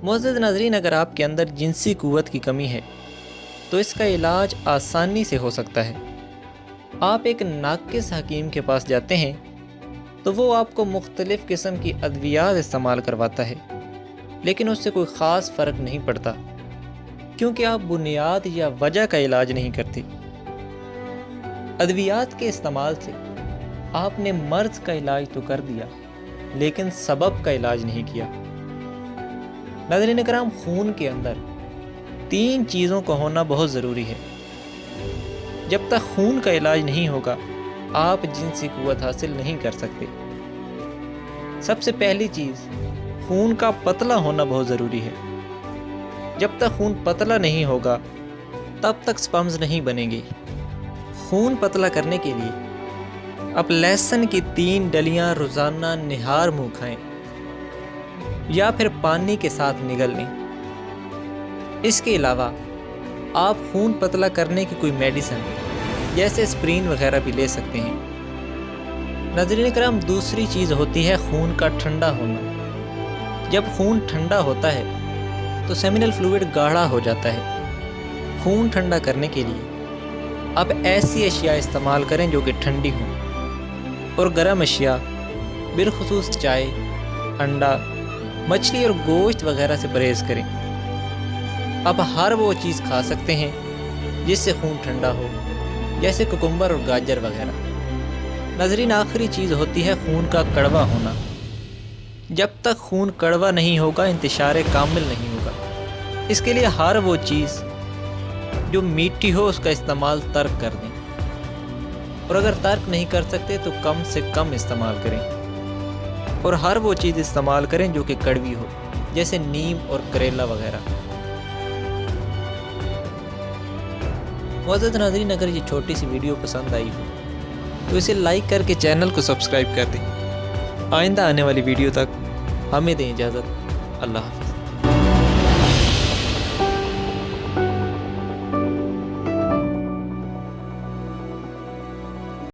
معزز ناظرین، اگر آپ کے اندر جنسی قوت کی کمی ہے تو اس کا علاج آسانی سے ہو سکتا ہے۔ آپ ایک ناقص حکیم کے پاس جاتے ہیں تو وہ آپ کو مختلف قسم کی ادویات استعمال کرواتا ہے، لیکن اس سے کوئی خاص فرق نہیں پڑتا، کیونکہ آپ بنیاد یا وجہ کا علاج نہیں کرتے۔ ادویات کے استعمال سے آپ نے مرض کا علاج تو کر دیا، لیکن سبب کا علاج نہیں کیا۔ ناظرین کرام، خون کے اندر 3 چیزوں کا ہونا بہت ضروری ہے۔ جب تک خون کا علاج نہیں ہوگا آپ جنسی قوت حاصل نہیں کر سکتے۔ سب سے پہلی چیز، خون کا پتلا ہونا بہت ضروری ہے۔ جب تک خون پتلا نہیں ہوگا تب تک سپرمز نہیں بنیں گے۔ خون پتلا کرنے کے لیے آپ لہسن کی 3 ڈلیاں روزانہ نہار منہ کھائیں یا پھر پانی کے ساتھ نگل لیں۔ اس کے علاوہ آپ خون پتلا کرنے کی کوئی میڈیسن جیسے اسپرین وغیرہ بھی لے سکتے ہیں۔ ناظرین کرام، دوسری چیز ہوتی ہے خون کا ٹھنڈا ہونا۔ جب خون ٹھنڈا ہوتا ہے تو سیمینل فلوئڈ گاڑھا ہو جاتا ہے۔ خون ٹھنڈا کرنے کے لیے آپ ایسی اشیاء استعمال کریں جو کہ ٹھنڈی ہوں، اور گرم اشیاء بالخصوص چائے، انڈا، مچھلی اور گوشت وغیرہ سے پرہیز کریں۔ آپ ہر وہ چیز کھا سکتے ہیں جس سے خون ٹھنڈا ہو، جیسے کوکمبر اور گاجر وغیرہ۔ ناظرین، آخری چیز ہوتی ہے خون کا کڑوا ہونا۔ جب تک خون کڑوا نہیں ہوگا انتشار کامل نہیں ہوگا۔ اس کے لیے ہر وہ چیز جو میٹھی ہو اس کا استعمال ترک کر دیں، اور اگر ترک نہیں کر سکتے تو کم سے کم استعمال کریں، اور ہر وہ چیز استعمال کریں جو کہ کڑوی ہو، جیسے نیم اور کریلا وغیرہ۔ معزز ناظرین، اگر یہ چھوٹی سی ویڈیو پسند آئی ہو تو اسے لائک کر کے چینل کو سبسکرائب کر دیں۔ آئندہ آنے والی ویڈیو تک ہمیں دیں اجازت۔ اللہ حافظ۔